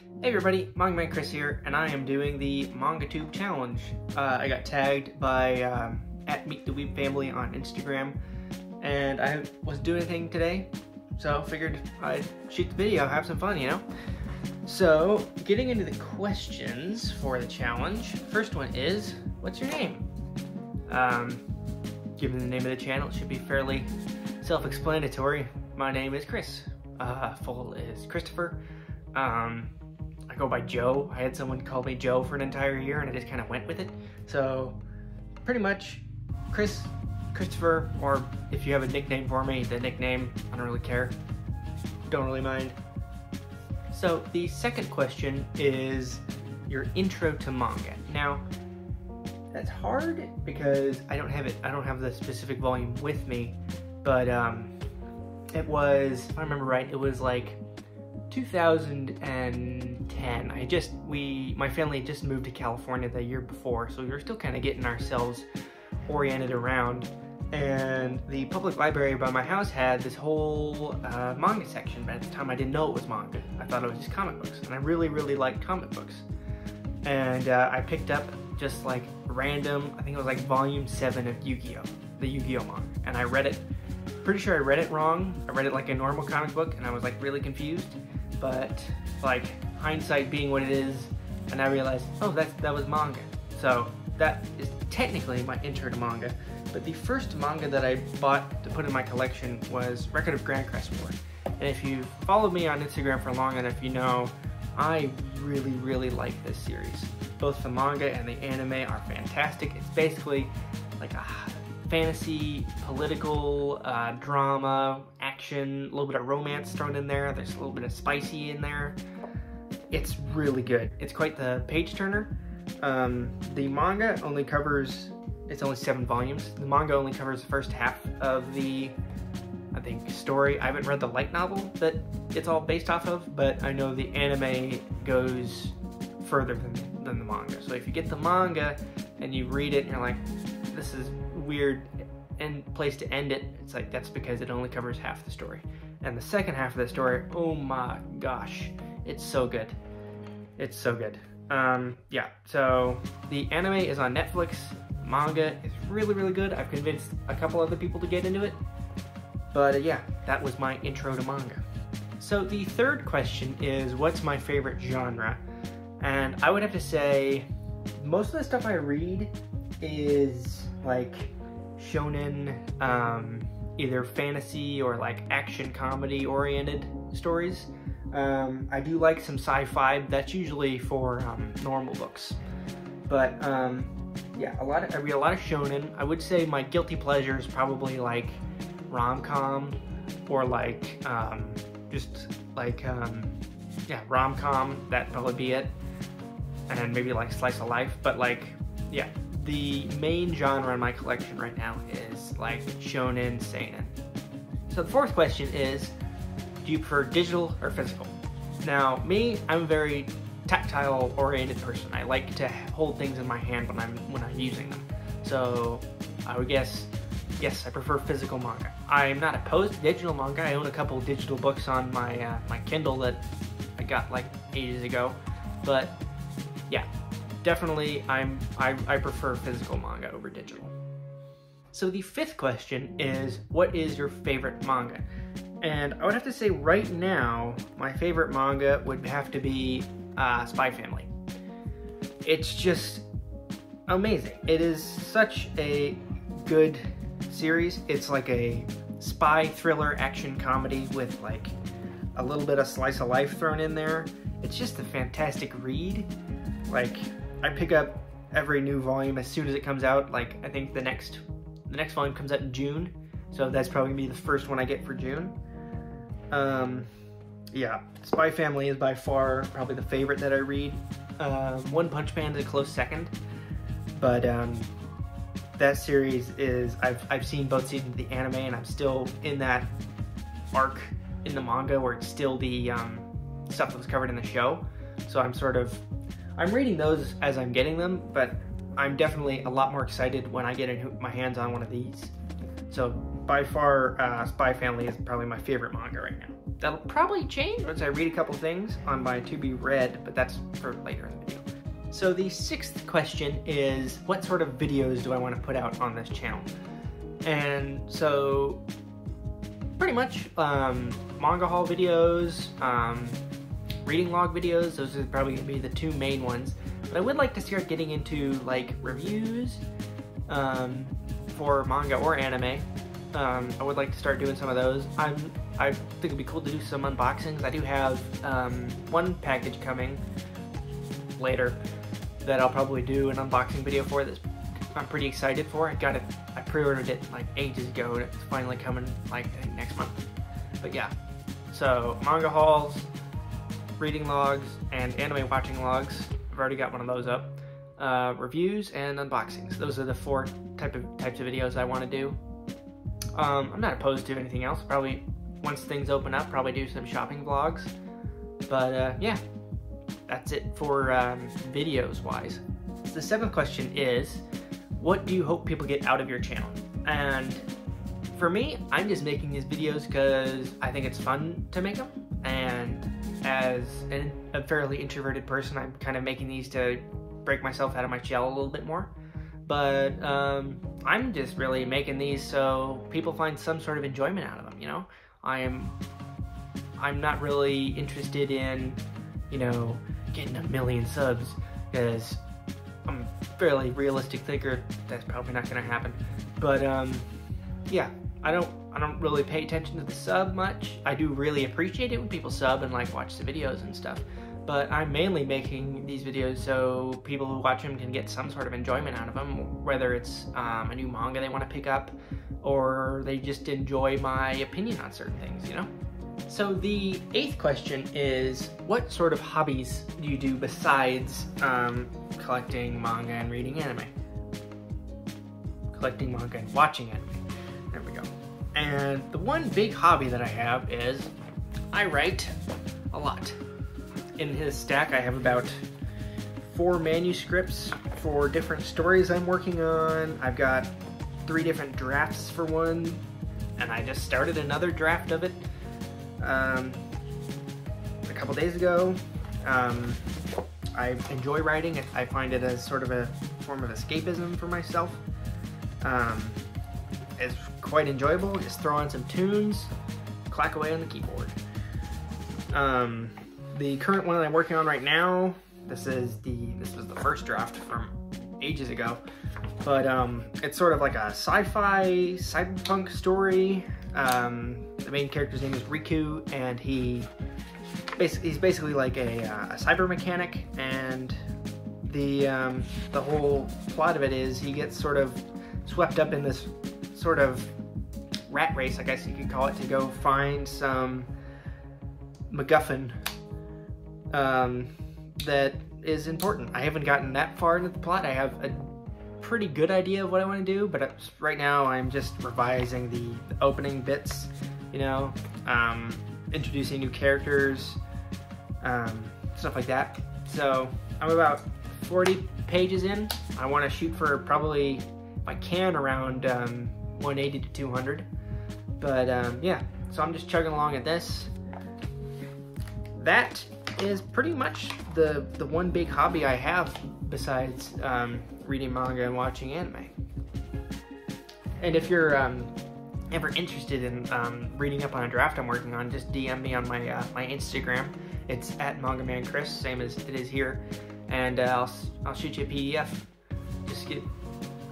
Hey everybody, Manga Man Chris here, and I am doing the Mangatube challenge. I got tagged by at Meet the Weeb Family on Instagram, and I wasn't doing anything today, so figured I'd shoot the video, have some fun, you know? So, getting into the questions for the challenge, first one is, what's your name? Given the name of the channel, it should be fairly self-explanatory. My name is Chris. Full is Christopher. I go by Joe. I had someone call me Joe for an entire year and I just kind of went with it. So pretty much Chris, Christopher, or if you have a nickname for me, the nickname, I don't really care. Don't really mind. So the second question is your intro to manga. Now, that's hard because I don't have the specific volume with me, but it was, if I remember right, it was like 2010. My family had just moved to California the year before, so we were still kind of getting ourselves oriented around, and the public library by my house had this whole manga section, but at the time I didn't know it was manga. I thought it was just comic books, and I really liked comic books. And I picked up just like random, I think it was like volume 7 of Yu-Gi-Oh! The Yu-Gi-Oh! Manga, and I read it. Pretty sure I read it wrong. I read it like a normal comic book, and I was like really confused. But like hindsight being what it is, and I realized, oh, that was manga. So that is technically my intro to manga. But the first manga that I bought to put in my collection was Record of Grand Crest War. And if you've followed me on Instagram for long enough, you know I really like this series. Both the manga and the anime are fantastic. It's basically like a fantasy, political, drama, action, a little bit of romance thrown in there. There's a little bit of spicy in there. It's really good. It's quite the page turner. The manga only covers, it's only 7 volumes. The manga only covers the first half of the, I think, story. I haven't read the light novel that it's all based off of, but I know the anime goes further than the manga. So if you get the manga and you read it and you're like, this is weird place to end it, it's like that's because it only covers half the story. And the second half of the story, oh my gosh, it's so good. It's so good. Yeah, so the anime is on Netflix. Manga is really good. I've convinced a couple other people to get into it. But yeah, that was my intro to manga. So the third question is, what's my favorite genre? And I would have to say, most of the stuff I read is like shonen, either fantasy or like action comedy oriented stories. I do like some sci-fi. That's usually for normal books. But yeah, I read a lot of shonen. I would say my guilty pleasure is probably like rom-com, or like just like yeah, rom-com. That'd probably be it. And maybe like slice of life. But like, yeah, the main genre in my collection right now is like shonen, seinen. So the fourth question is, do you prefer digital or physical? Now, me, I'm a very tactile oriented person. I like to hold things in my hand when I'm using them. So I would guess, yes, I prefer physical manga. I'm not opposed to digital manga. I own a couple digital books on my my Kindle that I got like ages ago. But yeah, definitely I prefer physical manga over digital. So the fifth question is, what is your favorite manga? And I would have to say right now, my favorite manga would have to be Spy Family. It's just amazing. It is such a good series. It's like a spy thriller action comedy with like a little bit of slice of life thrown in there. It's just a fantastic read. Like, I pick up every new volume as soon as it comes out. Like, I think the next volume comes out in June, so that's probably gonna be the first one I get for June. Yeah, Spy Family is by far probably the favorite that I read. One Punch Man is a close second, but that series is, I've seen both seasons of the anime, and I'm still in that arc in the manga where it's still the stuff that was covered in the show. So I'm reading those as I'm getting them, but I'm definitely a lot more excited when I get my hands on one of these. So by far, Spy Family is probably my favorite manga right now. That'll probably change once I read a couple things on my to be read, but that's for later in the video. So the 6th question is, what sort of videos do I want to put out on this channel? And so pretty much manga haul videos, reading log videos, those are probably going to be the 2 main ones. But I would like to start getting into like reviews for manga or anime. I would like to start doing some of those. I think it'd be cool to do some unboxings. I do have one package coming later that I'll probably do an unboxing video for that I'm pretty excited for. I pre-ordered it like ages ago and it's finally coming like I think next month. But yeah, so manga hauls, reading logs, and anime watching logs. I've already got one of those up. Reviews and unboxings. Those are the 4 types of videos I want to do. I'm not opposed to anything else. Probably once things open up, probably do some shopping vlogs. But yeah, that's it for videos wise. The 7th question is, what do you hope people get out of your channel? And for me, I'm just making these videos because I think it's fun to make them. And as a fairly introverted person, I'm kind of making these to break myself out of my shell a little bit more. But I'm just really making these so people find some sort of enjoyment out of them, you know? I'm not really interested in, you know, getting 1 million subs, because I'm a fairly realistic thinker. That's probably not gonna happen. But yeah, I don't really pay attention to the sub much. I do really appreciate it when people sub and like watch the videos and stuff. But I'm mainly making these videos so people who watch them can get some sort of enjoyment out of them, whether it's a new manga they want to pick up, or they just enjoy my opinion on certain things, you know? So the 8th question is, what sort of hobbies do you do besides collecting manga and reading anime? Collecting manga and watching anime. There we go. And the one big hobby that I have is I write a lot. In his stack, I have about 4 manuscripts for different stories I'm working on. I've got 3 different drafts for one, and I just started another draft of it a couple days ago. I enjoy writing. I find it as sort of a form of escapism for myself. It's quite enjoyable. Just throw on some tunes, clack away on the keyboard. The current one that I'm working on right now, this was the first draft from ages ago, but it's sort of like a sci-fi cyberpunk story. The main character's name is Riku, and he's basically like a cyber mechanic, and the whole plot of it is he gets sort of swept up in this sort of rat race, I guess you could call it, to go find some MacGuffin that is important. I haven't gotten that far into the plot. I have a pretty good idea of what I want to do, but right now I'm just revising the opening bits, you know, introducing new characters, stuff like that. So I'm about 40 pages in. I want to shoot for probably, if I can, around 180 to 200. But yeah, so I'm just chugging along at this. That is pretty much the one big hobby I have besides reading manga and watching anime. And if you're ever interested in reading up on a draft I'm working on, just DM me on my Instagram. It's @MangamanChris, same as it is here, and I'll shoot you a PDF. Just get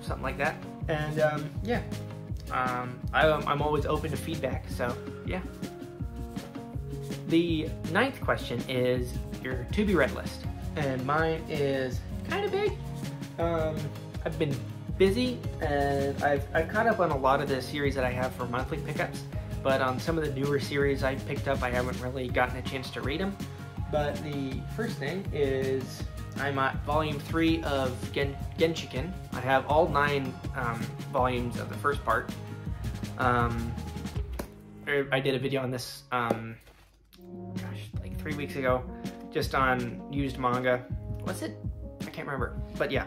something like that. And yeah, I'm always open to feedback. So yeah. The 9th question is your to be read list, and mine is kind of big. I've been busy, and I've caught up on a lot of the series that I have for monthly pickups, but on some of the newer series I picked up, I haven't really gotten a chance to read them. But the first thing is I'm at volume 3 of Genshiken. I have all 9 volumes of the first part. I did a video on this like 3 weeks ago, just on used manga. Was it? I can't remember. But yeah,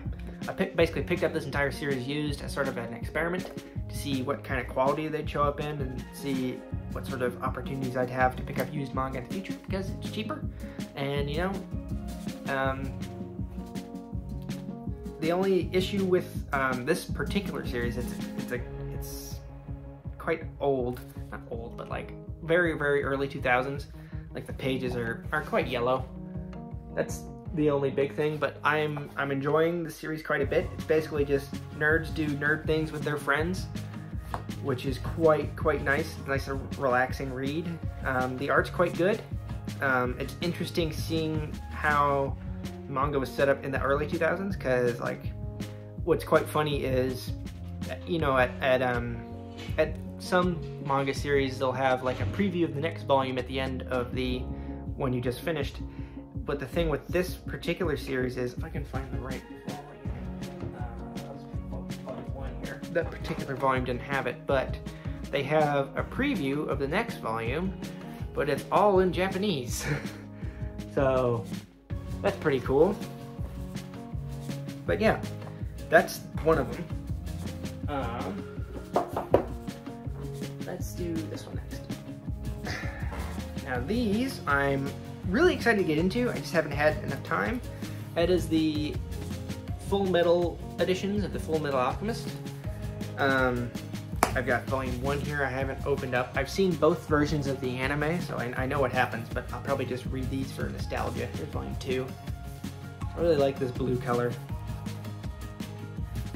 basically picked up this entire series used as sort of an experiment to see what kind of quality they'd show up in and see what sort of opportunities I'd have to pick up used manga in the future because it's cheaper. And you know, the only issue with this particular series, it's quite old, not old, but like very early 2000s. Like the pages are quite yellow. That's the only big thing, but I'm enjoying the series quite a bit. It's basically just nerds do nerd things with their friends, which is quite nice. Nice and relaxing read. The art's quite good. It's interesting seeing how manga was set up in the early 2000s, because like what's quite funny is, you know, at some manga series they'll have like a preview of the next volume at the end of the one you just finished. But the thing with this particular series is, if I can find the right volume here, that particular volume didn't have it, but they have a preview of the next volume, but it's all in Japanese. So that's pretty cool. But yeah, that's one of them. Let's do this one next. Now these I'm really excited to get into. I just haven't had enough time. That is the Full Metal editions of the Full Metal Alchemist. I've got volume 1 here I haven't opened up. I've seen both versions of the anime, so I know what happens, but I'll probably just read these for nostalgia. Here's volume 2. I really like this blue color.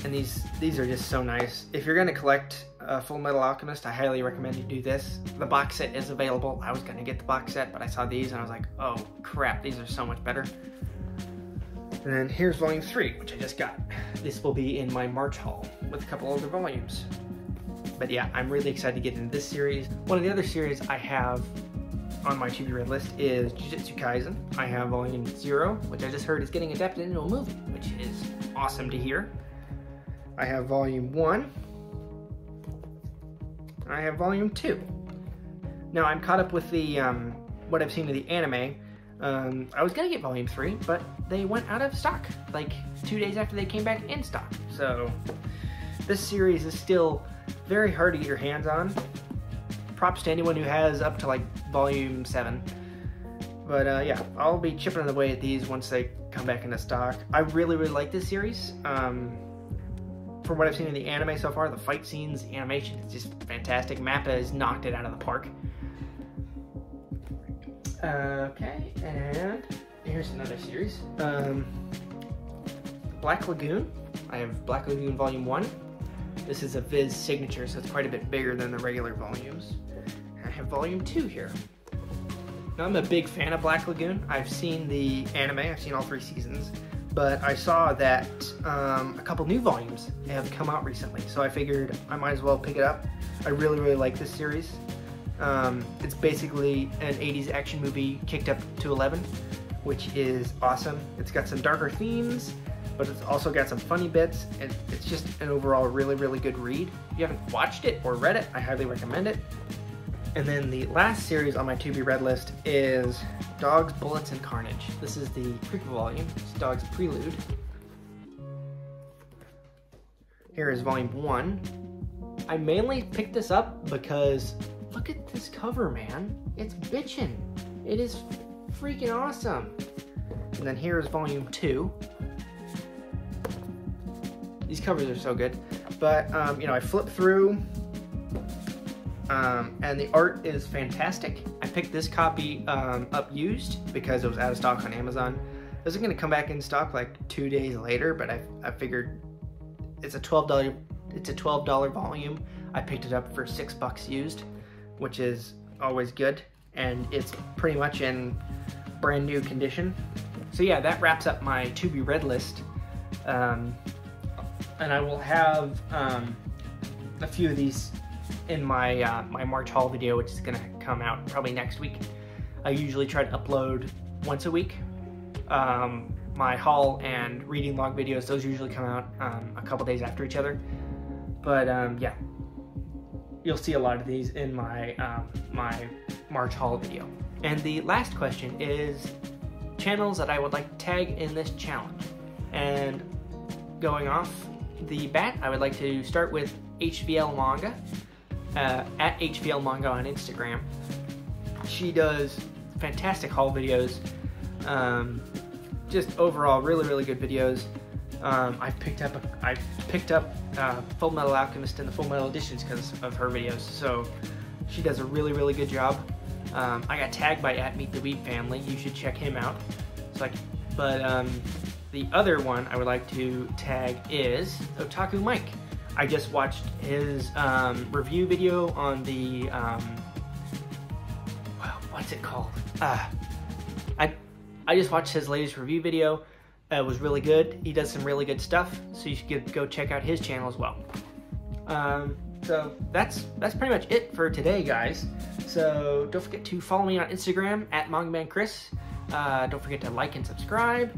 And these are just so nice. If you're gonna collect Full Metal Alchemist, I highly recommend you do this. The box set is available. I was gonna get the box set, but I saw these and I was like, oh crap, these are so much better. And then here's volume 3, which I just got. This will be in my March haul with a couple other volumes. But yeah, I'm really excited to get into this series. One of the other series I have on my to be read list is Jujutsu Kaisen. I have volume 0, which I just heard is getting adapted into a movie, which is awesome to hear. I have volume 1. I have volume 2. Now I'm caught up with the what I've seen of the anime. I was gonna get volume 3, but they went out of stock like 2 days after they came back in stock. So this series is still very hard to get your hands on. Props to anyone who has up to like volume 7. But yeah, I'll be chipping away at these once they come back into stock. I really like this series. From what I've seen in the anime so far, the fight scenes, the animation is just fantastic. Mappa has knocked it out of the park. Okay, and here's another series. Black Lagoon. I have Black Lagoon Volume 1. This is a Viz signature, so it's quite a bit bigger than the regular volumes. I have Volume 2 here. Now, I'm a big fan of Black Lagoon. I've seen the anime, I've seen all 3 seasons, but I saw that a couple new volumes have come out recently, so I figured I might as well pick it up. I really like this series. It's basically an 80s action movie kicked up to 11, which is awesome. It's got some darker themes, but it's also got some funny bits, and it's just an overall really good read. If you haven't watched it or read it, I highly recommend it. And then the last series on my to be read list is Dogs, Bullets, and Carnage. This is the prequel volume. It's Dog's Prelude. Here is volume 1. I mainly picked this up because look at this cover, man. It's bitchin'. It is freaking awesome. And then here is volume 2. These covers are so good. But, you know, I flipped through, and the art is fantastic. I picked this copy up used because it was out of stock on Amazon. It was going to come back in stock like 2 days later, but I figured it's a $12 volume. I picked it up for $6 used, which is always good, and it's pretty much in brand new condition. So yeah, that wraps up my to be read list. And I will have a few of these in my my March haul video, which is gonna come out probably next week. I usually try to upload once a week. My haul and reading log videos, those usually come out a couple days after each other. But yeah, you'll see a lot of these in my my March haul video. And the last question is channels that I would like to tag in this challenge. And going off the bat, I would like to start with HVL Manga, at HVL Manga on Instagram. She does fantastic haul videos, just overall really good videos. I've picked up Full Metal Alchemist and the Full Metal Editions because of her videos, so she does a really good job. I got tagged by @MeetTheWeeb you should check him out. The other one I would like to tag is Otaku Mike. I just watched his review video on the what's it called? I just watched his latest review video. It was really good. He does some really good stuff, so you should go check out his channel as well. So that's pretty much it for today, guys. So don't forget to follow me on Instagram @MangamanChris. Don't forget to like and subscribe.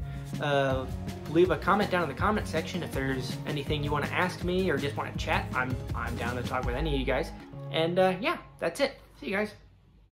Leave a comment down in the comment section if there's anything you want to ask me or just want to chat. I'm down to talk with any of you guys. And yeah, that's it. See you guys.